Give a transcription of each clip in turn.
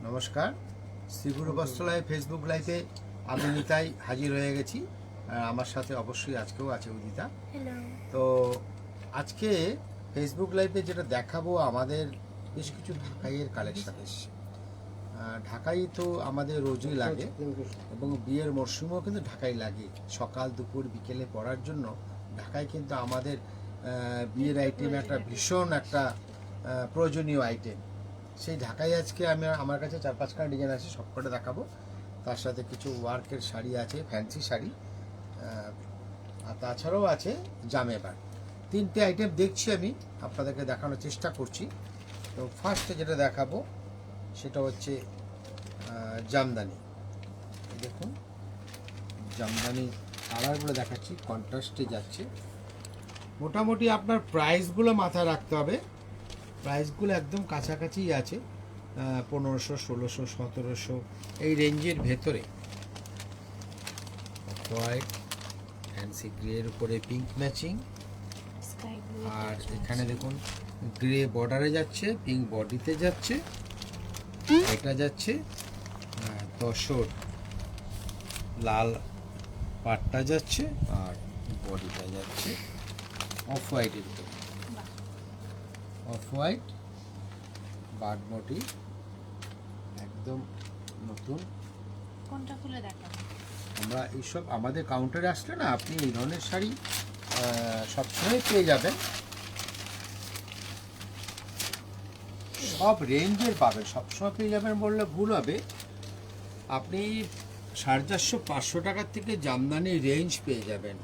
নমস্কার, শ্রীগুরু বস্ত্রালয় ফেসবুক লাইভে আমি নিতাই হাজির হয়ে গেছি। আমার সাথে অবশ্যই আজকেও আছে উদিতা। তো আজকে ফেসবুক লাইভে যেটা দেখাবো, আমাদের বেশ কিছু ঢাকাইয়ের কালেকশন এসছে। ঢাকাই তো আমাদের রোজই লাগে এবং বিয়ের মরশুমেও কিন্তু ঢাকাই লাগে। সকাল দুপুর বিকেলে পরার জন্য ঢাকাই কিন্তু আমাদের বিয়ের আইটেম একটা ভীষণ একটা প্রয়োজনীয় আইটেম। সেই ঢাকাই আজকে আমার কাছে 4-5খানা ডিজাইন আছে, সবকটা দেখাবো। তার সাথে কিছু ওয়ার্কের শাড়ি আছে, ফ্যান্সি শাড়ি, আর তাছাড়াও আছে জামেবার। 3টে আইটেম দেখছি, আমি আপনাদেরকে দেখানোর চেষ্টা করছি। তো ফার্স্টে যেটা দেখাবো সেটা হচ্ছে জামদানি। দেখুন জামদানি কালারগুলো দেখাচ্ছি, কন্ট্রাস্টে যাচ্ছে। মোটামুটি আপনার প্রাইসগুলো মাথায় রাখতে হবে, প্রাইসগুলো একদম কাছাকাছিই আছে, 1500, 1600, 1700 এই রেঞ্জের ভেতরে। হোয়াইট ফ্যান্সি গ্রের উপরে পিঙ্ক ম্যাচিং, আর এখানে দেখুন গ্রে বর্ডারে যাচ্ছে, পিঙ্ক বডিতে যাচ্ছে, এটা যাচ্ছে তসর লাল পাটটা যাচ্ছে, আর বডিটা যাচ্ছে অফ হোয়াইটের উপরে। অফ হোয়াইট বার্ড মোটিভ, একদম নতুন। কোনটা খুলে দেখাবো? আমরা এইসব আমাদের কাউন্টারে আসলে না, আপনি এই ধরনের শাড়ি সবসময় পেয়ে যাবেন, সব রেঞ্জের পাবেন, সবসময় পেয়ে যাবেন বললে ভুল হবে। আপনি 450-500 টাকার থেকে জামদানি রেঞ্জ পেয়ে যাবেন,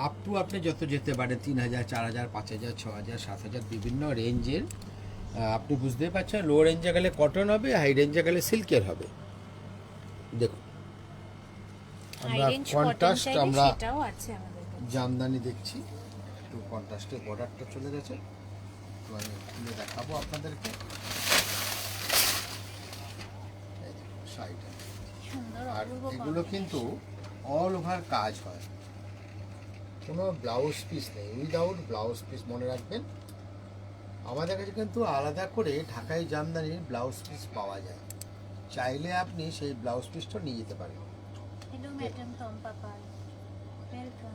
আপ টু আপনি যত যেতে পারেন 3000, 4000, 5000, 6000, 7000 বিভিন্ন রেঞ্জের। আপনি বুঝতেই পারছেন, লো রেঞ্জে গেলে কটন হবে, হাই রেঞ্জে গেলে সিল্কের হবে। দেখুন আমরা কন্ট্রাস্ট, আমরা জামদানি দেখছি। একটু কন্ট্রাস্টের বর্ডারটা চলে গেছে, তো আমি খুলে দেখাবো আপনাদেরকে। শাড়িটা, আর এগুলো কিন্তু অল ওভার কাজ হয়, কোনো ব্লাউজ পিস নেই, উইদাউট ব্লাউজ পিস। মনে রাখবেন, আমাদের কাছে কিন্তু আলাদা করে ঢাকাই জামদানির ব্লাউজ পিস পাওয়া যায়, চাইলে আপনি সেই ব্লাউজ পিসটা নিয়ে যেতে পারেন। হ্যালো ম্যাডাম টম্পা পাল, ওয়েলকাম।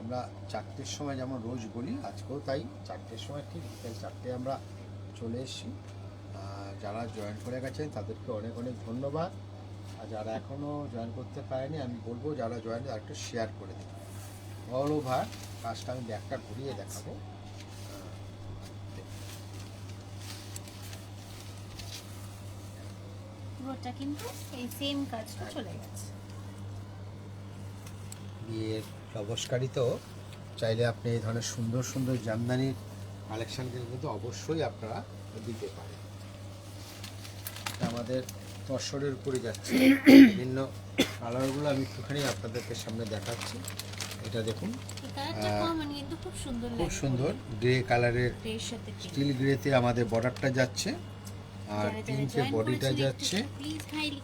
আমরা 4টের সময় যেমন রোজ বলি, আজকেও তাই 4টের সময় ঠিক বিকেল 4টে আমরা চলে এসেছি। যারা জয়েন করে গেছেন তাদেরকে অনেক অনেক ধন্যবাদ, আর যারা এখনও জয়েন করতে পারেনি আমি বলবো যারা জয়েন একটু শেয়ার করে দিন। অল ওভার কাজটা আমি ব্যাগটা ঘুরিয়ে দেখাবো। পুরোটা কিন্তু এই সেম কাজটা চলে গেছে। বিয়ের নমস্কারই তো, চাইলে আপনি এই ধরনের সুন্দর সুন্দর জামদানির কালেকশান কিন্তু অবশ্যই আপনারা দিতে পারেন। আমাদের তসরের উপরে যাচ্ছে, বিভিন্ন কালারগুলো আমি একটুখানি আপনাদেরকে সামনে দেখাচ্ছি। এটা দেখুন খুব সুন্দর গ্রে কালারের, স্টিল গ্রেতে আমাদের বর্ডারটা যাচ্ছে, আর পিঙ্কে বডিটা যাচ্ছে,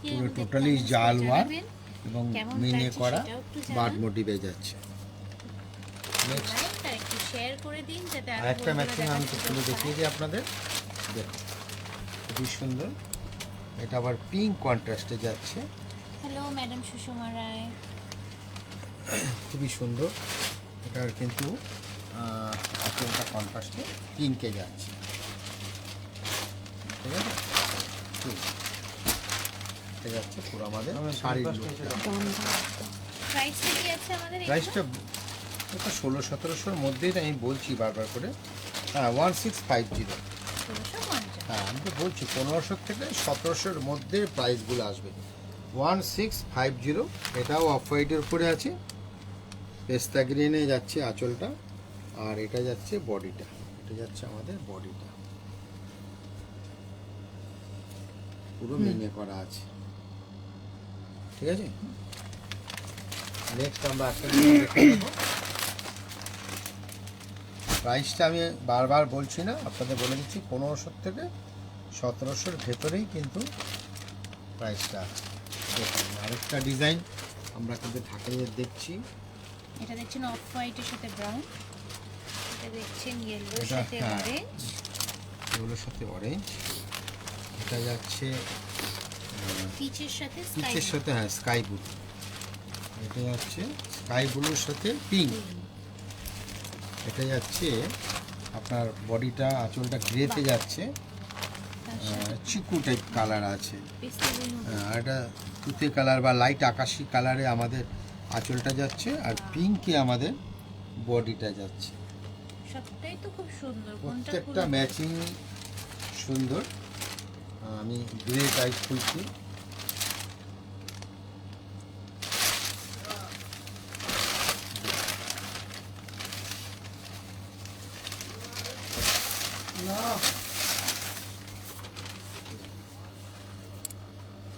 পুরো টোটালি জাল ওয়ার্ক এবং মিনে করা বার্ড মোটিভে যাচ্ছে। আরেকটা ম্যাচিং আমি খুলে দেখিয়ে দিই আপনাদের, দেখুন খুবই সুন্দর। এটা আবার পিঙ্ক কন্ট্রাস্টে যাচ্ছে। হ্যালো ম্যাডাম সুষমা রায়, খুবই সুন্দর। এটার কিন্তু একটা কন্ট্রাস্টে পিঙ্কে যাচ্ছে, ঠিক আছে? ঠিক যাচ্ছে পুরো আমাদের শাড়ির প্রাইসটা 1600-1700-র মধ্যেই আমি বলছি বারবার করে। হ্যাঁ 1650। হ্যাঁ আমি তো বলছি 1500 থেকে 1700-র মধ্যে প্রাইসগুলো আসবে। 1650। এটাও অফ হোয়াইটের উপরে আছে, পেস্তা গ্রিনে যাচ্ছে আঁচলটা, আর এটা যাচ্ছে বডিটা, এটা যাচ্ছে আমাদের বডিটা, পুরো মিনে করা আছে, ঠিক আছে? নেক্সট আমরা একটা দেখে নেব। প্রাইসটা আমি বারবার বলছি না, আপনাদের বলে দিচ্ছি 1500 থেকে 1700-র ভেতরেই কিন্তু প্রাইসটা আছে। দেখুন আরেকটা ডিজাইন আমরা কিন্তু ঢাকাইয়ের দেখছি। এটা দেখছেন অফ হোয়াইটের সাথে ব্রাউন, এটা দেখছেন ইয়েলোর সাথে অরেঞ্জ, পার্পলের সাথে অরেঞ্জ, এটা যাচ্ছে পিচের সাথে পিচের সাথে হ্যাঁ স্কাই ব্লু, এটা যাচ্ছে স্কাই ব্লুর সাথে পিঙ্ক, এটা যাচ্ছে আপনার বডিটা আঁচলটা গ্রেতে যাচ্ছে, চিকু টাইপ কালার আছে, আর এটা তুতে কালার বা লাইট আকাশি কালারে আমাদের আঁচলটা যাচ্ছে, আর পিঙ্কে আমাদের বডিটা যাচ্ছে। সবটাই তো খুব সুন্দর, প্রত্যেকটা ম্যাচিং সুন্দর। আমি গ্রে টাইপ খুলছি,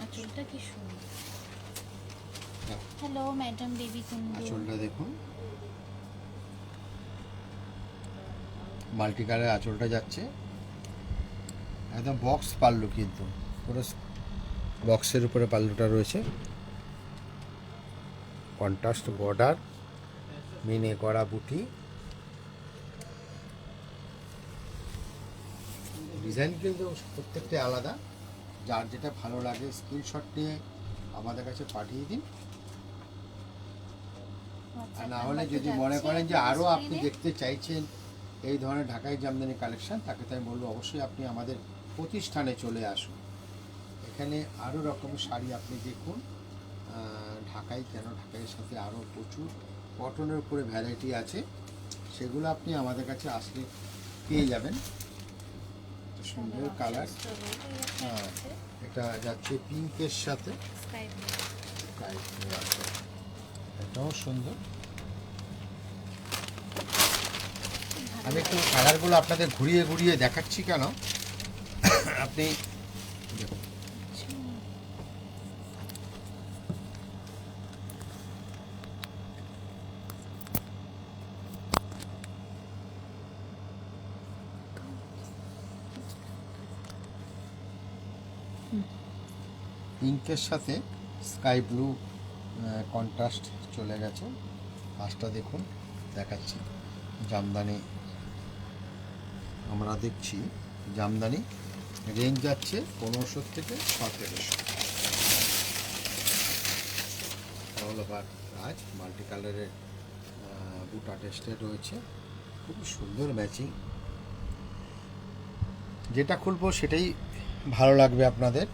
আঁচলটা কি সুন্দর। হ্যালো ম্যাডাম বেবি কুন্ডু, আঁচলটা দেখুন মাল্টি কালার আঁচলটা যাচ্ছে, একদম বক্স পাল্লু, কিন্তু পুরো বক্সের উপরে পাল্লুটা রয়েছে, কন্ট্রাস্ট বর্ডার, মিনে করা বুটি, ডিজাইন কিন্তু প্রত্যেকটা আলাদা। যার যেটা ভালো লাগে স্ক্রিনশট নিয়ে আমাদের কাছে পাঠিয়ে দিন, আর না হলে যদি মনে করেন যে আরও আপনি দেখতে চাইছেন এই ধরনের ঢাকাই জামদানি কালেকশন, তাকে তাই বলবো অবশ্যই আপনি আমাদের প্রতিষ্ঠানে চলে আসুন। এখানে আরও রকমের শাড়ি আপনি দেখুন, ঢাকাই কেন, ঢাকাইয়ের সাথে আরও প্রচুর কটনের উপরে ভ্যারাইটি আছে, সেগুলো আপনি আমাদের কাছে আসলে পেয়ে যাবেন। সুন্দর কালার, হ্যাঁ এটা যাচ্ছে পিঙ্কের সাথে স্কাই ব্লু আছে, এটাও সুন্দর। আমি একটু কালারগুলো আপনাদের ঘুরিয়ে ঘুরিয়ে দেখাচ্ছি কেন, আপনি দেখুন। পিঙ্কের সাথে স্কাই ব্লু কন্ট্রাস্ট চলে গেছে। ফার্স্টটা দেখুন, দেখাচ্ছি জামদানি, আমরা দেখছি জামদানি রেঞ্জ যাচ্ছে 1500 থেকে 1700। অল ওভার কাজ, মাল্টি কালারের বুটা টেস্টেড রয়েছে, খুব সুন্দর ম্যাচিং। যেটা খুলবো সেটাই ভালো লাগবে আপনাদের।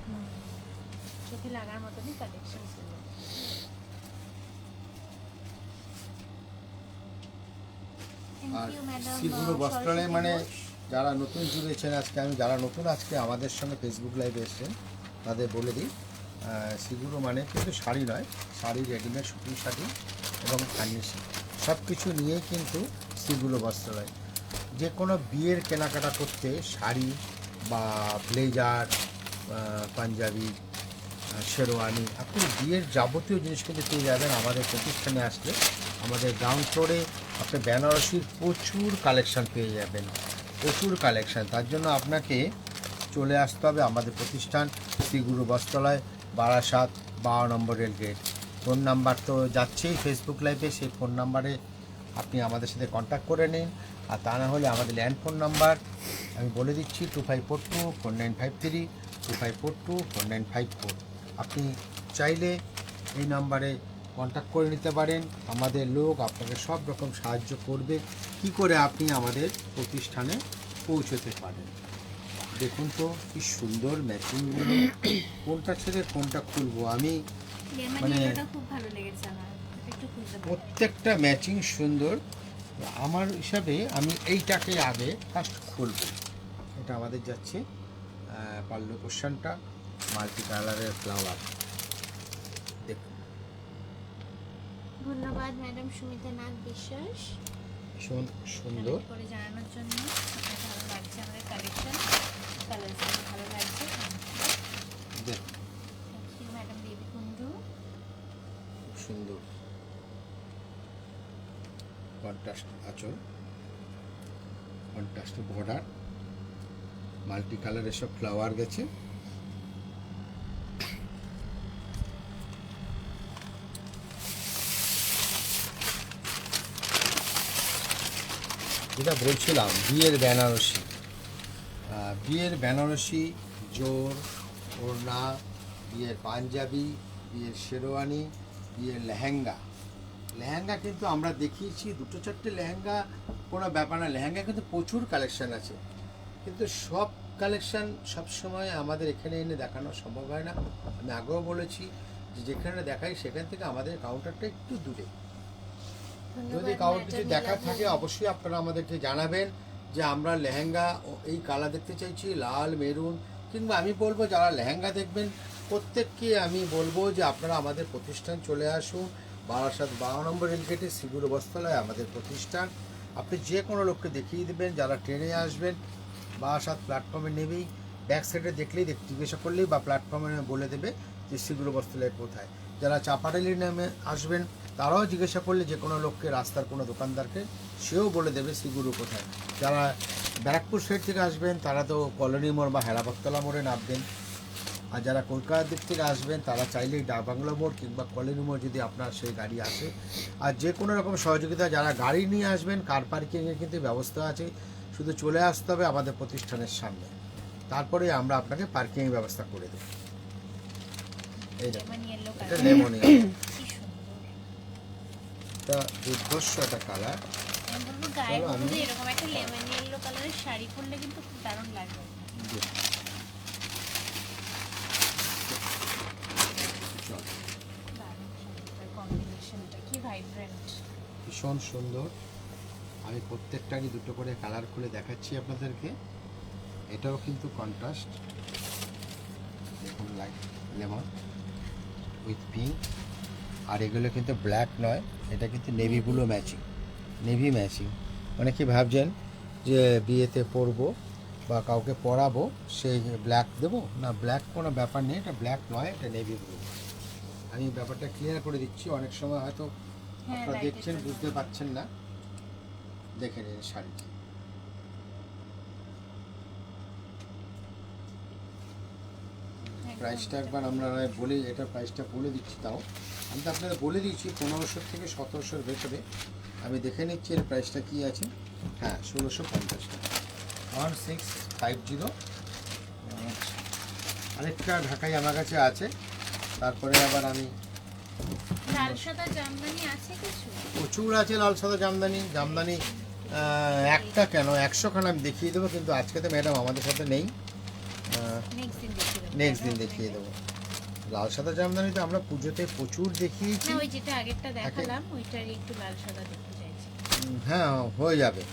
চোখে লাগার মতনই কালেকশন ছিল। আর শ্রীগুরু বস্ত্রালয় মানে যারা নতুন জুড়েছেন আজকে, আমি যারা নতুন আজকে আমাদের সঙ্গে ফেসবুক লাইভে এসেছেন তাদের বলে দিই, শ্রীগুরু মানে কিন্তু শাড়ি নয়, শাড়ি, রেডিমেড শুটিং শাড়ি এবং ফার্নিশিং সব কিছু নিয়েই কিন্তু শ্রীগুরু বস্ত্রালয়। যে কোনো বিয়ের কেনাকাটা করতে শাড়ি বা ব্লেজার, পাঞ্জাবি, শেরওয়ানি, আপনি বিয়ের যাবতীয় জিনিস কিন্তু পেয়ে যাবেন আমাদের প্রতিষ্ঠানে আসলে। আমাদের গ্রাউন্ড ফ্লোরে আপনি বেনারসির প্রচুর কালেকশান পেয়ে যাবেন, প্রচুর কালেকশান। তার জন্য আপনাকে চলে আসতে হবে আমাদের প্রতিষ্ঠান শ্রীগুরু বস্ত্রালয়, বারাসাত 12 নম্বর রেল গেট। ফোন নাম্বার তো যাচ্ছেই ফেসবুক লাইভে, সেই ফোন নাম্বারে আপনি আমাদের সাথে কন্ট্যাক্ট করে নিন। আর তা না হলে আমাদের ল্যান্ড ফোন নাম্বার আমি বলে দিচ্ছি 25424953, 25424954। আপনি চাইলে এই নাম্বারে কন্ট্যাক্ট করে নিতে পারেন, আমাদের লোক আপনাকে সব রকম সাহায্য করবে কি করে আপনি আমাদের প্রতিষ্ঠানে পৌঁছতে পারেন। দেখুন তো কি সুন্দর ম্যাচিংগুলো, কোনটা ছেড়ে কোনটা খুলবো আমি, মানে খুব ভালো লেগেছে আমার, একটু খুলতে পারো। প্রত্যেকটা ম্যাচিং সুন্দর। আমার হিসাবে আমি এইটাকে আগে ফার্স্ট খুলবো। এটা আমাদের যাচ্ছে পাল্লু পোর্শনটা মাল্টি কালারের ফ্লাওয়ার, দেখুন ধন্যবাদ ম্যাডাম সুমিতা নাগ বিশ্বাস, ভীষণ সুন্দর করে জানানোর জন্য। আপনার ভালো লাগছে আমাদের কালেকশন, কালারগুলো ভালো লাগছে। দেখুন thank you madam Baby Kundu, খুব সুন্দর কন্ট্রাস্ট আঁচল, কন্ট্রাস্ট বর্ডার, মাল্টি কালারের সব ফ্লাওয়ার গেছে। যেটা বলছিলাম বিয়ের বেনারসি, বিয়ের বেনারসি, জোর, ওড়না, বিয়ের পাঞ্জাবি, বিয়ের শেরওয়ানি, বিয়ের লেহেঙ্গা। লেহেঙ্গা কিন্তু আমরা দেখিয়েছি 2-4টে লেহেঙ্গা, কোনো ব্যাপার না। লেহেঙ্গা কিন্তু প্রচুর কালেকশন আছে, কিন্তু সব কালেকশন সবসময় আমাদের এখানে এনে দেখানো সম্ভব হয় না। আমি আগেও বলেছি যে যেখানে দেখাই সেখান থেকে আমাদের কাউন্টারটা একটু দূরে। যদি কারোর কিছু দেখার থাকে অবশ্যই আপনারা আমাদেরকে জানাবেন যে আমরা লেহেঙ্গা এই কালার দেখতে চাইছি, লাল, মেরুন। কিংবা আমি বলবো যারা লেহেঙ্গা দেখবেন প্রত্যেককে আমি বলবো যে আপনারা আমাদের প্রতিষ্ঠান চলে আসুন। বারাসাত 12 নম্বর রেলগেটে সিগুর বস্ত্রালয় আমাদের প্রতিষ্ঠান। আপনি যে কোনো লোককে দেখিয়ে দেবেন, যারা ট্রেনে আসবেন বারাসাত প্ল্যাটফর্মে নেবেই ব্যাক সাইডে দেখলেই জিজ্ঞাসা করলেই বা প্ল্যাটফর্মে বলে দেবে যে সিগুর বস্ত্রালয় কোথায়। যারা চাপাডালি নামে আসবেন তারাও জিজ্ঞাসা করলে যে কোনো লোককে, রাস্তার কোনো দোকানদারকে, সেও বলে দেবে সিগুরু কোথায়। যারা ব্যারাকপুর সাইড থেকে আসবেন তারা তো কলোনি মোড় বা হেরাবতলা মোড়ে নামবেন। আর যারা কলকাতার দিক থেকে আসবেন তারা চাইলেই ডাকবাংলা মোড় কিংবা কলোনি মোড় যদি আপনার সেই গাড়ি আসে। আর যে কোনো রকম সহযোগিতা, যারা গাড়ি নিয়ে আসবেন কার পার্কিংয়ের কিন্তু ব্যবস্থা আছে, শুধু চলে আসতে হবে আমাদের প্রতিষ্ঠানের সামনে, তারপরে আমরা আপনাকে পার্কিংয়ের ব্যবস্থা করে দেবো। এই দেখুন, এটা লেমন ইয়েলো, এটা দুর্ধর্ষ একটা কালার। আমি বলবো গায়ে হলুদে এরকম একটা লেমন ইয়েলো কালারের শাড়ি পরলে কিন্তু খুব দারুণ লাগবে। কম্বিনেশনটা কি ভাইব্রেন্ট, ভীষণ সুন্দর। আমি প্রত্যেকটারই দুটো করে কালার খুলে দেখাচ্ছি আপনাদেরকে। এটাও কিন্তু কন্ট্রাস্ট, দেখুন, লাইট লেমন উইথ পিঙ্ক। আর এগুলো কিন্তু ব্ল্যাক নয়, এটা কিন্তু navy blue matching, navy matching. অনেকে ভাবছেন যে বিয়েতে পরবো বা কাউকে পরাবো সেই ব্ল্যাক দেবো না, ব্ল্যাক কোনো ব্যাপার নেই, এটা ব্ল্যাক নয়, এটা নেভি ব্লু। আমি ব্যাপারটা ক্লিয়ার করে দিচ্ছি, অনেক সময় হয়তো আপনারা দেখছেন বুঝতে পারছেন না। দেখে নিন শাড়িটি, প্রাইসটা একবার আমরা বলি, এটা প্রাইসটা বলে দিচ্ছি। তাও আমি তো আপনাদের বলে দিয়েছি 1500 থেকে 1700-র ভেতরে। আমি দেখে নিচ্ছি এর প্রাইসটা কী আছে। হ্যাঁ, 1650 টাকা, 1650। আরেকটা ঢাকাই আমার কাছে আছে। তারপরে আবার আমি লাল সাদা জামদানি আছে কিছু, প্রচুর আছে লাল সাদা জামদানি। জামদানি একটা কেন 100 খান আমি দেখিয়ে দেবো, কিন্তু আজকে তো ম্যাডাম আমাদের সাথে নেই, নেক্সট দিন দেখিয়ে দেবো। লাল সাদা জামদানি তো আমরা পুজোতে প্রচুর দেখিয়েছি। না ওই যেটা আগেরটা দেখালাম ওইটারই একটু লাল সাদা দেখতে চাইছি। হ্যাঁ, হয়ে যাবে,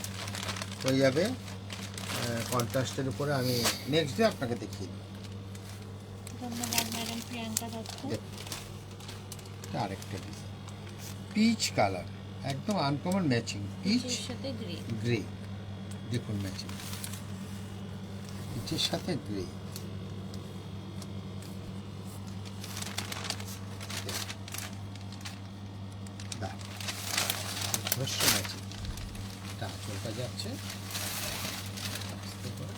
হয়ে যাবে। কন্ট্রাস্টের উপরে আমি নেক্সট ডে আপনাকে দেখিয়ে দেবো। ধন্যবাদ ম্যাডাম প্রিয়াঙ্কা দত্ত। এটা আরেকটা পিচ কালার, একদম আনকমন ম্যাচিং, পিচ এর সাথে গ্রে। গ্রে, দেখুন ম্যাচিং, পিচের সাথে গ্রে। ম্যাচিং, এটা আঁচলটা যাচ্ছে আস্তে করে।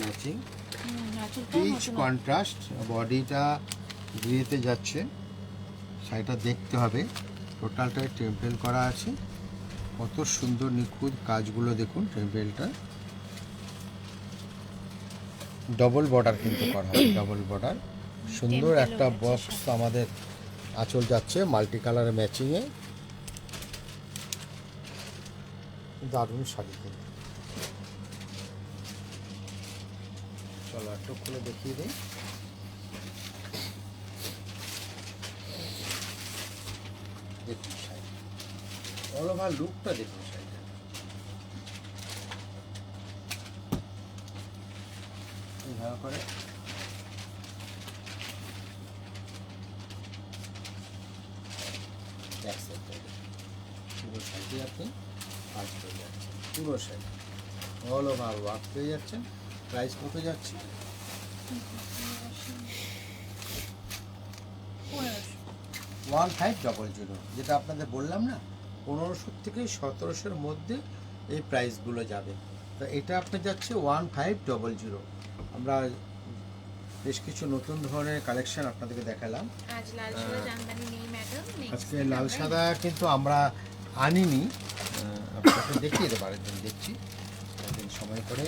ম্যাচিং, পিচ কন্ট্রাস্ট, বডিটা গ্রেতে যাচ্ছে। শাড়িটা দেখতে হবে, টোটালটাই টেম্পেল করা আছে। কত সুন্দর নিখুঁত কাজগুলো দেখুন। টেম্পেলটা ডবল বর্ডার কিন্তু করা হবে, ডবল বর্ডার। সুন্দর একটা বক্স আমাদের আঁচল যাচ্ছে মাল্টি কালার ম্যাচিংয়ে, দারুণ শাড়ি কিন্তু। চলো একটু খুলে দেখিয়ে দিই। দেখুন শাড়ি, অল ওভার লুকটা দেখুন শাড়িটা। এইভাবে করে ব্যাক সাইডটা পুরো শাড়িটি আপনি কাজ পেয়ে যাচ্ছেন, পুরো শাড়ি অল ওভার ওয়ার্ক পেয়ে যাচ্ছেন। প্রাইস কত যাচ্ছে? 1500, যেটা আপনাদের বললাম না, 1500 থেকে 1700-র মধ্যে এই প্রাইসগুলো যাবে। তো এটা আপনি যাচ্ছে 1500। আমরা বেশ কিছু নতুন ধরনের কালেকশন আপনাদেরকে দেখালাম। আজ লাল সাদা জামদানি নেই ম্যাডাম, আজকে লাল সাদা কিন্তু আমরা আনিনি, আপনাকে দেখিয়ে দেবো, আরেকদিন দেখছি, একদিন সময় করে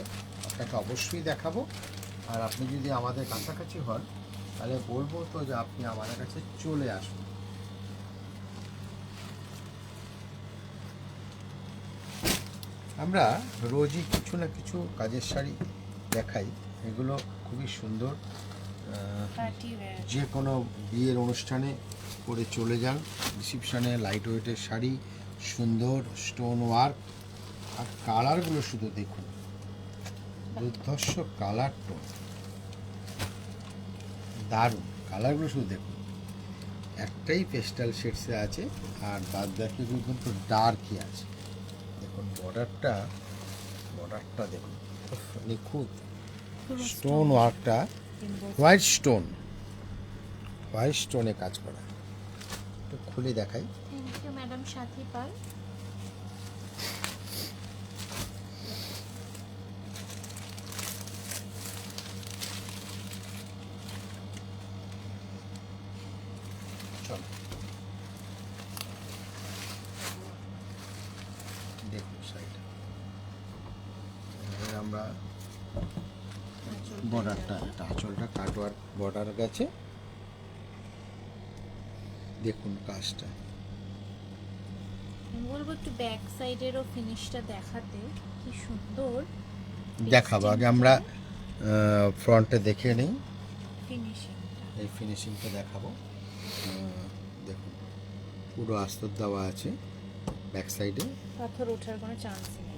আপনাকে অবশ্যই দেখাবো। আর আপনি যদি আমাদের কাছাকাছি হন তাহলে বলবো তো যে আপনি আমাদের কাছে চলে আসুন। আমরা রোজই কিছু না কিছু কাজের শাড়ি দেখাই, এগুলো খুবই সুন্দর, পার্টি ওয়্যার। যে কোনো বিয়ের অনুষ্ঠানে পরে চলে যান, রিসিপশনে লাইট ওয়েটের শাড়ি, সুন্দর স্টোন ওয়ার্ক, আর কালারগুলো শুধু দেখুন, দুর্ধর্ষ কালার টোন, দারুণ কালারগুলো শুধু দেখুন। একটাই পেস্টাল শেডসে আছে আর বাদ বাকিগুলো কিন্তু ডার্কই আছে। দেখুন বর্ডারটা দেখুন, উফ, নিখুঁত স্টোন ওয়ার্কটা, হোয়াইট স্টোনে কাজ করা। একটু খুলে দেখাই। থ্যাংক ইউ ম্যাডাম সাথী পাল। চলো দেখুন শাড়িটা, এবার আমরা বর্ডারটা, এটা আঁচলটা কাটওয়ার্ক বর্ডার গেছে, দেখুন কাজটা। আমি বলবো একটু ব্যাক সাইডেরও ফিনিশটা দেখাতে, কি সুন্দর দেখাবো, আগে আমরা ফ্রন্টে দেখে নিই, ফিনিশিংটা। এই ফিনিশিংটা দেখাবো। দেখুন পুরো আস্তর দেওয়া আছে ব্যাক সাইডে, পাথর ওঠার কোনো চান্সই নেই।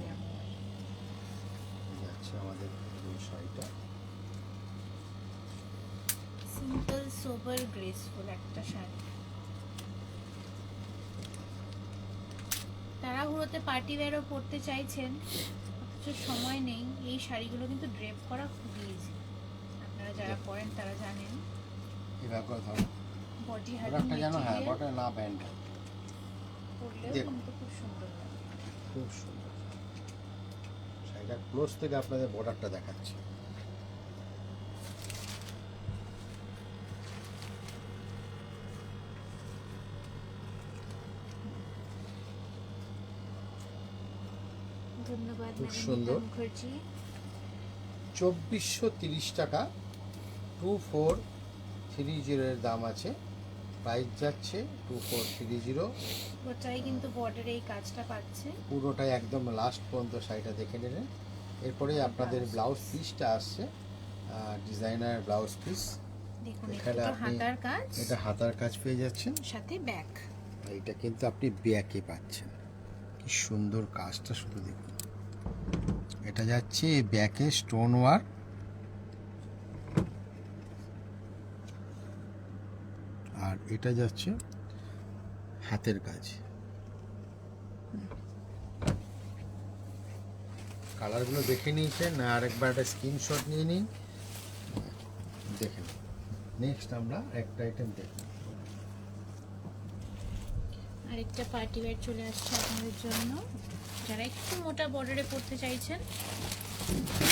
যাচ্ছে আমাদের এই শাড়িটা। সিম্পল সোবার গ্রেসফুল একটা শাড়ি, তাড়াহুড়োতে পার্টি ওয়্যারও পরতে চাইছেন অথচ সময় নেই, এই শাড়িগুলো কিন্তু ড্রেপ করা খুবই ইজি। আপনারা যারা পরেন তারা জানেন। এবার করে ধরো বডি একটা জানো, হ্যাঁ বটে না প্যান্ট, পরলেও দেখুন। কিন্তু খুব সুন্দর লাগে। খুব সুন্দর শাড়িটা। ক্লোজ থেকে আপনাদের বর্ডারটা দেখাচ্ছি। ধন্যবাদ খুব ম্যাডাম সুন্দর। মুখার্জি। 2430 টাকা 2430 এর দাম আছে, প্রাইস যাচ্ছে 2430। ওটাই কিন্তু বর্ডারে এই কাজটা পাচ্ছে। পুরোটাই একদম লাস্ট পর্যন্ত শাড়িটা দেখে নিলেন। এরপরে আপনাদের ব্লাউজ পিসটা আসছে, ডিজাইনার ব্লাউজ পিস। দেখুন এখানে এটা আপনি হাতার কাজ, এটা হাতার কাজ পেয়ে যাচ্ছেন, সাথে ব্যাক। আর এটা কিন্তু আপনি ব্যাকে পাচ্ছেন। কি সুন্দর কাজটা শুধু দেখুন। এটা যাচ্ছে ব্যাকে স্টোন ওয়ার্ক, আর এটা যাচ্ছে হাতের কাজ। কালারগুলো দেখে নিয়েছেন, আরেকবার একটা স্ক্রিনশট নিয়ে নিন, দেখেন। নেক্সট আমরা একটা আইটেম দেখি, আরেকটা পার্টি ওয়্যার চলে আসছে আপনাদের জন্য, যারা একটু মোটা বর্ডারে পড়তে চাইছেন,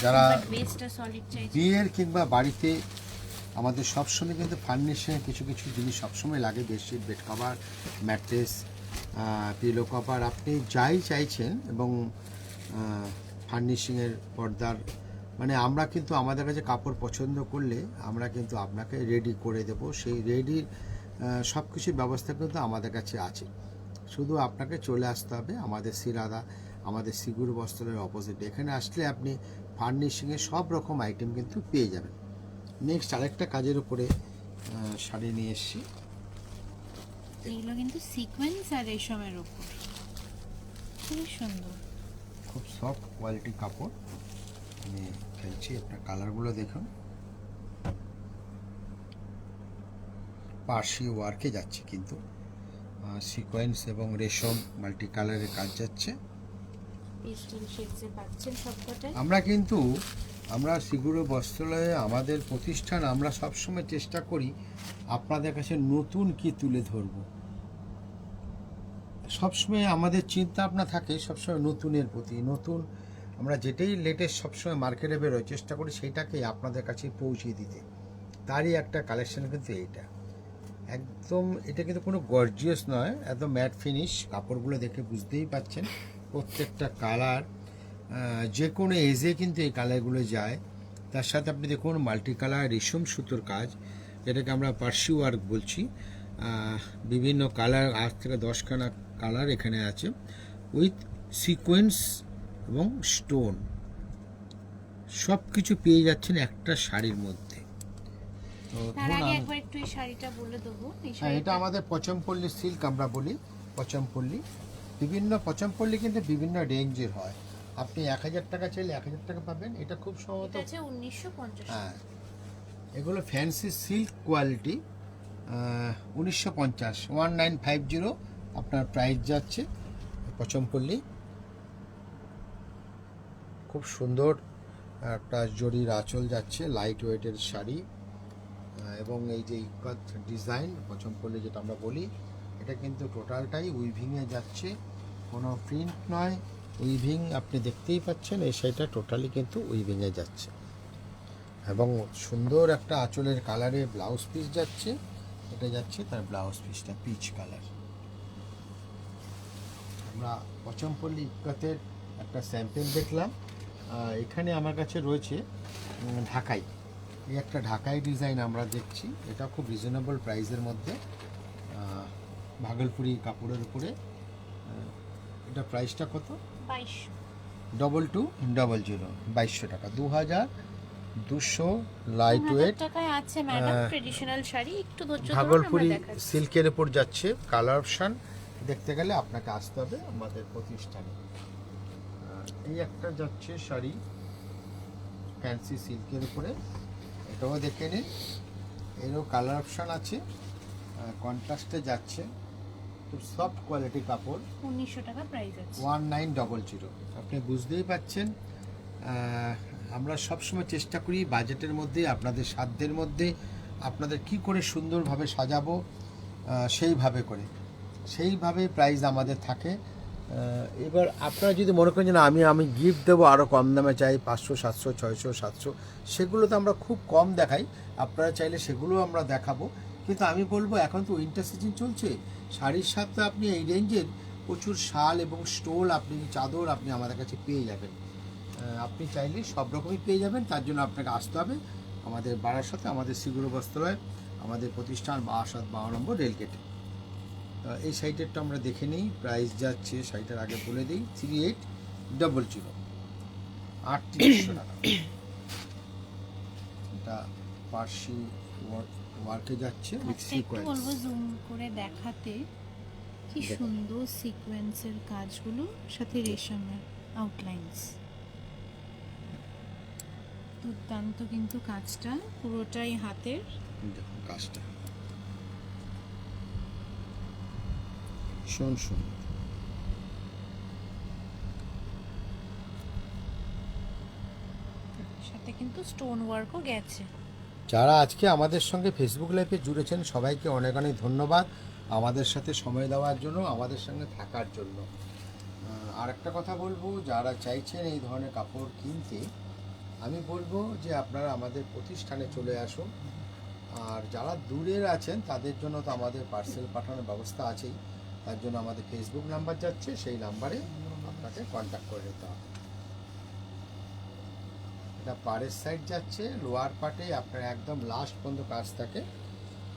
যারা বেসটা সলিড চাইছেন। বিয়ের কিংবা বাড়িতে আমাদের সবসময় কিন্তু ফার্নিশিংয়ের কিছু কিছু জিনিস সবসময় লাগে, bedsheet, bed cover, mattress, pillow cover, আপনি যাই চাইছেন, এবং ফার্নিশিংয়ের পর্দার, মানে আমরা কিন্তু আমাদের কাছে কাপড় পছন্দ করলে আমরা কিন্তু আপনাকে রেডি করে দেব। সেই রেডির সব কিছুর ব্যবস্থা কিন্তু আমাদের কাছে আছে, শুধু আপনাকে চলে আসতে হবে আমাদের সিরাদা, আমাদের সিগুর বস্ত্রের অপোজিট। এখানে আসলে আপনি ফার্নিশিংয়ের সব রকম আইটেম কিন্তু পেয়ে যাবেন। নেক্সট আরেকটা কাজের উপরে শাড়ি নিয়ে এসেছি, এগুলো কিন্তু সিকোয়েন্স আর রেশমের উপর, খুবই সুন্দর। খুব সফট কোয়ালিটি কাপড় আমি ফেলছি। আপনার কালারগুলো দেখুন, পার্সি ওয়ার্কে যাচ্ছে, কিন্তু সিকোয়েন্স এবং রেশম মাল্টি কালারের কাজ যাচ্ছে। পেস্টেল শেডসে পাচ্ছেন সবকটাই। আমরা সিগুরো বস্ত্রালয়ে আমাদের প্রতিষ্ঠান, আমরা সবসময় চেষ্টা করি আপনাদের কাছে নতুন কি তুলে ধরব। সবসময় আমাদের চিন্তা ভাবনা থাকে সবসময় নতুনের প্রতি, নতুন আমরা যেটাই লেটেস্ট সবসময় মার্কেটে বেরোয় চেষ্টা করি সেইটাকে আপনাদের কাছে পৌঁছে দিতে। তারই একটা কালেকশন কিন্তু এইটা একদম। এটা কিন্তু কোনো গর্জিয়াস নয়, একদম ম্যাট ফিনিশ। কাপড়গুলো দেখে বুঝতেই পাচ্ছেন প্রত্যেকটা কালার যে কোনো এজে কিন্তু এই কালারগুলো যায়। তার সাথে আপনি দেখুন মাল্টি কালার রেশম সুতোর কাজ, যেটাকে আমরা পার্সি ওয়ার্ক বলছি। বিভিন্ন কালার, 8 থেকে 10খানা কালার এখানে আছে, উইথ সিকোয়েন্স এবং স্টোন, সব কিছু পেয়ে যাচ্ছেন একটা শাড়ির মধ্যে। তো তার আগে একবার একটু এই শাড়িটা বলে দেবো। এটা আমাদের পচমপল্লী সিল্ক আমরা বলি, পচমপল্লী। বিভিন্ন পচমপল্লী কিন্তু বিভিন্ন রেঞ্জের হয়। আপনি 1000 টাকা চাইলে 1000 টাকা পাবেন। এটা খুব সম্ভবত এটা আছে 1950। হ্যাঁ, এগুলো ফ্যান্সি সিল্ক কোয়ালিটি, 1950, 1950 আপনার প্রাইস যাচ্ছে। পচমপল্লী খুব সুন্দর একটা জরির আঁচল যাচ্ছে, লাইট ওয়েটের শাড়ি। এবং এই যে ইকাত ডিজাইন পচমপল্লী যেটা আমরা বলি, এটা কিন্তু টোটালটাই উইভিংয়ে যাচ্ছে, কোনো প্রিন্ট নয়, উইভিং। আপনি দেখতেই পাচ্ছেন এই শাড়িটা টোটালি কিন্তু উইভিংয়ে যাচ্ছে, এবং সুন্দর একটা আঁচলের কালারে ব্লাউজ পিস যাচ্ছে। এটা যাচ্ছে তার ব্লাউজ পিসটা পিচ কালার। আমরা পচমপল্লী ইকাতের একটা স্যাম্পেল দেখলাম। এখানে আমার কাছে রয়েছে ঢাকাই, এই একটা ঢাকাই ডিজাইন আমরা দেখছি। এটা খুব রিজনেবল প্রাইসের মধ্যে, ভাগলপুরি কাপড়ের উপরে। এটা প্রাইসটা কত? 2200, 2200 টাকা, 2200 লাইট ওয়েট টাকায় আছে ম্যাডাম। ট্রেডিশনাল শাড়ি, একটু ধৈর্য ধরুন, ভাগলপুরি আমরা দেখাচ্ছি। সিল্কের উপর যাচ্ছে। কালার অপশন দেখতে গেলে আপনাকে আসতে হবে আমাদের প্রতিষ্ঠানে। এই একটা যাচ্ছে শাড়ি ফ্যান্সি সিল্কের উপরে, এটাও দেখে নিন। এরও কালার অপশন আছে, কন্ট্রাস্টে যাচ্ছে, খুব সফট কোয়ালিটি কাপড়। 1900 টাকা প্রাইস আছে। 1900। আপনি বুঝতেই পাচ্ছেন, আমরা সবসময় চেষ্টা করি বাজেটের মধ্যে, আপনাদের সাধ্যের মধ্যে, আপনাদের কি করে সুন্দরভাবে সাজাবো সেইভাবে প্রাইস আমাদের থাকে। এবার আপনারা যদি মনে করেন যে না আমি গিফট দেবো আরও কম দামে চাই, 500, 700, 600, 700, সেগুলো তো আমরা খুব কম দেখাই। আপনারা চাইলে সেগুলো আমরা দেখাবো, কিন্তু আমি বলবো এখন তো উইন্টার সিজন চলছে, শাড়ির সাথে আপনি এই রেঞ্জের প্রচুর শাল এবং স্টোল, আপনি চাদর আপনি আমাদের কাছে পেয়ে যাবেন। আপনি চাইলে সব রকমই পেয়ে যাবেন। তার জন্য আপনাকে আসতে হবে আমাদের বারাসাতে, আমাদের শ্রীগুরু বস্ত্রালয়, আমাদের প্রতিষ্ঠান 52 নম্বর রেলগেটে। এই শাড়িটারটা আমরা দেখে নিই, প্রাইস যাচ্ছে শাড়িটার আগে বলে দিই 3800, 3800 টাকা। এটা পার্সি ওয়ার্কে যাচ্ছে উইথ সিকোয়েন্স। বলবো জুম করে দেখাতে, কি সুন্দর সিকোয়েন্সের কাজগুলো, সাথে রেশমের আউটলাইনস। দুর্দান্ত কিন্তু কাজটা, পুরোটাই হাতের কাজটা ভীষণ সুন্দর। সাথে কিন্তু স্টোন ওয়ার্কও গেছে। যারা আজকে আমাদের সঙ্গে ফেসবুক লাইভে জুড়েছেন সবাইকে অনেক অনেক ধন্যবাদ আমাদের সাথে সময় দেওয়ার জন্য, আমাদের সঙ্গে থাকার জন্য। আর একটা কথা বলবো, যারা চাইছেন এই ধরনের কাপড় কিনতে, আমি বলবো যে আপনারা আমাদের প্রতিষ্ঠানে চলে আসুন। আর যারা দূরের আছেন তাদের জন্য তো আমাদের পার্সেল পাঠানোর ব্যবস্থা আছেই, তার জন্য আমাদের ফেসবুক নাম্বার যাচ্ছে, সেই নাম্বারে আপনাকে কন্ট্যাক্ট করে নিতে হবে। এটা পাড়ের সাইড যাচ্ছে, লোয়ার পার্টে আপনার একদম লাস্ট পর্যন্ত কাজ থাকে,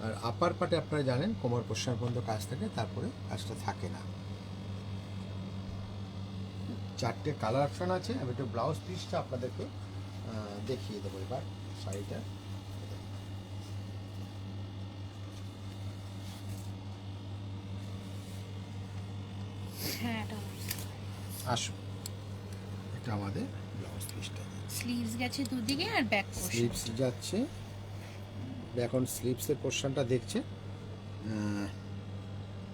আর আপার পার্টে আপনারা জানেন কোমর পোষণ পর্যন্ত কাজ থাকে, তারপরে কাজটা থাকে না। 4টে কালার অপশন আছে। আমি একটু ব্লাউজ পিসটা আপনাদেরকে দেখিয়ে দেবো এবার শাড়িটা। হ্যাঁ, আসুন, এটা আমাদের ব্লাউজ পিসটা। স্লিভস গেছে দুদিকে আর ব্যাক পোর্শন। স্লিভস যাচ্ছে, এখন স্লিভসের পোর্শনটা দেখছে,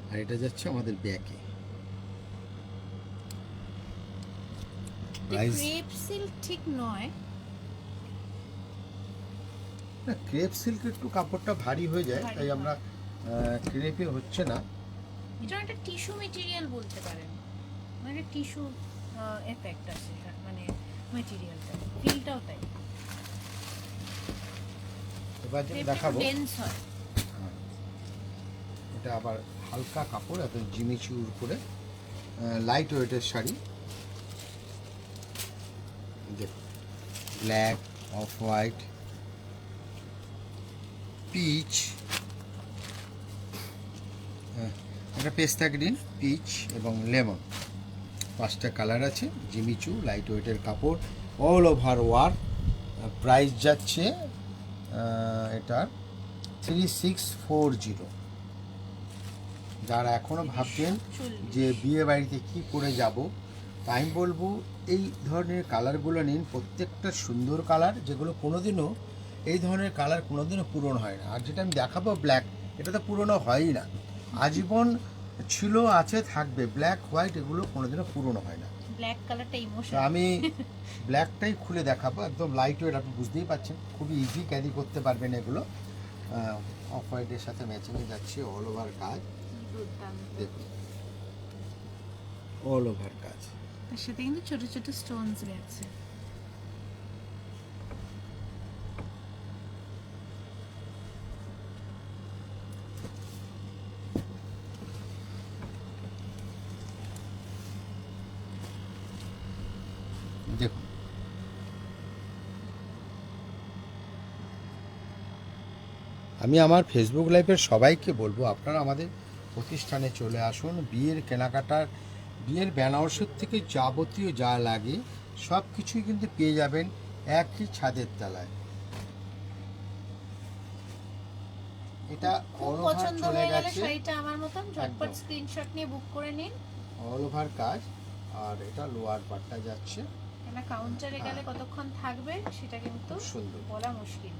আর এটা যাচ্ছে আমাদের ব্যাকে। ক্রেপ সিল্ক ঠিক নয়, না ক্রেপ সিল্ক একটু কাপড়টা ভারী হয়ে যায়, তাই আমরা ক্রেপে হচ্ছে না। এটা একটা টিস্যু মেটেরিয়াল বলতে পারেন, মানে টিস্যু এফেক্ট আছে, মানে মেটেরিয়ালটা ফিলটাও তাই। এবার যেটা ড্রেপটা দেখাবো ডেন্স হয়। এটা আবার হালকা কাপড়, এত জিমিচুর উপরে লাইট ওয়েটের শাড়ি। দেখুন, ব্ল্যাক, অফ হোয়াইট, পিচ, এটা পেস্তা গ্রিন, পিচ এবং লেমন, 5টা কালার আছে। জিমিচু, লাইট ওয়েটের কাপড়, অল ওভার ওয়ার্ক। প্রাইস যাচ্ছে এটার 3640। যারা এখনও ভাবছেন যে বিয়ে বাড়িতে কী করে যাব, তাই আমি বলবো এই ধরনের কালারগুলো নিন। প্রত্যেকটা সুন্দর কালার, যেগুলো কোনোদিনও এই ধরনের কালার কোনোদিনও পুরনো হয় না। আর যেটা আমি দেখাবো ব্ল্যাক, এটা তো পুরনো হয়ই না, আজীবন ছিল, আছে, থাকবে। ব্ল্যাক, হোয়াইট এগুলো কোনোদিনও পুরনো হয় না। ব্ল্যাক কালারটা ইমোশন। তো আমি ব্ল্যাকটাই খুলে দেখাবো, একদম লাইট ওয়েট, আপনি বুঝতেই পারছেন, খুবই ইজি ক্যারি করতে পারবেন এগুলো। অফ হোয়াইটের সাথে ম্যাচিংয়ে যাচ্ছে, অল ওভার কাজ। দেখুন, অল ওভার কাজ, তার সাথে কিন্তু ছোট ছোট স্টোনস গেছে। দেখুন। আমি আমার ফেসবুক লাইভের সবাইকে বলবো, আপনারা আমাদের প্রতিষ্ঠানে চলে আসুন। বিয়ের কেনাকাটার, বিয়ের বেনারসের থেকে যাবতীয় যা লাগে সব কিছুই কিন্তু পেয়ে যাবেন একই ছাদের তলায়। এটা অল ওভার পছন্দ চলে হয়ে গেলে গেছে, শাড়িটা আমার মতন ঝটপট একদম। স্ক্রিনশট নিয়ে বুক করে নিন। অল ওভার কাজ, আর এটা লোয়ার পার্টটা যাচ্ছে। এটা কাউন্টারে গেলে কতক্ষণ থাকবে সেটা কিন্তু খুব সুন্দর, বলা মুশকিল।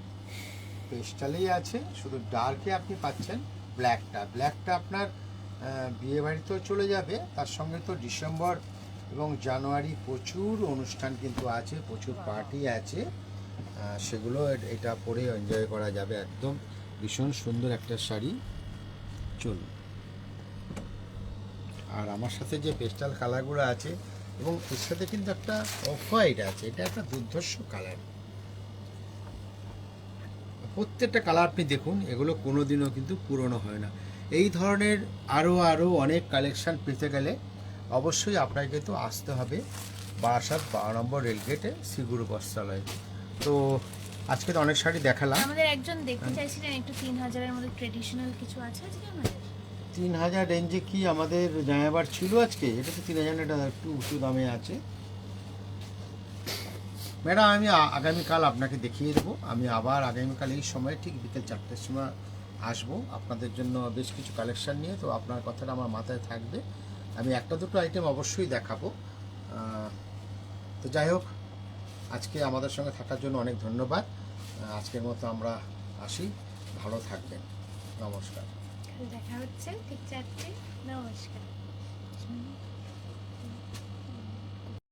পেস্টালেই আছে, শুধু ডার্কে আপনি পাচ্ছেন ব্ল্যাকটা। ব্ল্যাকটা আপনার বিয়ে বাড়িতেও চলে যাবে, তার সঙ্গে তো ডিসেম্বর এবং জানুয়ারি প্রচুর অনুষ্ঠান কিন্তু আছে, প্রচুর পার্টি আছে, সেগুলো এটা পরে এনজয় করা যাবে। একদম ভীষণ সুন্দর একটা শাড়ি। চলুন, আর আমার সাথে যে পেস্টাল কালারগুলো আছে, এবং এর সাথে কিন্তু একটা অফ হোয়াইট আছে, এটা একটা দুর্ধর্ষ কালার। প্রত্যেকটা কালার আপনি দেখুন, এগুলো কোনোদিনও কিন্তু পুরনো হয় না। এই ধরনের আরও অনেক কালেকশান পেতে গেলে অবশ্যই আপনাকে কিন্তু আসতে হবে বারাসাত 12 নম্বর রেলগেটে শ্রীগুরু বস্ত্রালয়। তো আজকে তো অনেক শাড়ি দেখালাম। আমাদের একজন দেখতে চাইছিলেন একটু 3000 এর মধ্যে ট্রেডিশনাল কিছু আছে আজকে আমাদের। 3000 রেঞ্জে কি আমাদের জামাবার ছিল আজকে? এটা তো 3000, এটা একটু উঁচু দামে আছে। ম্যাডাম, আমি আগামীকাল আপনাকে দেখিয়ে দেবো। আমি আবার আগামীকাল এই সময় ঠিক বিকেল 4টের সময় আসবো আপনাদের জন্য বেশ কিছু কালেকশান নিয়ে। তো আপনার কথাটা আমার মাথায় থাকবে, আমি একটা দুটো আইটেম অবশ্যই দেখাবো। তো যাই হোক, আজকে আমাদের সঙ্গে থাকার জন্য অনেক ধন্যবাদ। আজকের মতো আমরা আসি, ভালো থাকবেন, নমস্কার। দেখা হচ্ছে ঠিক 4টে। নমস্কার।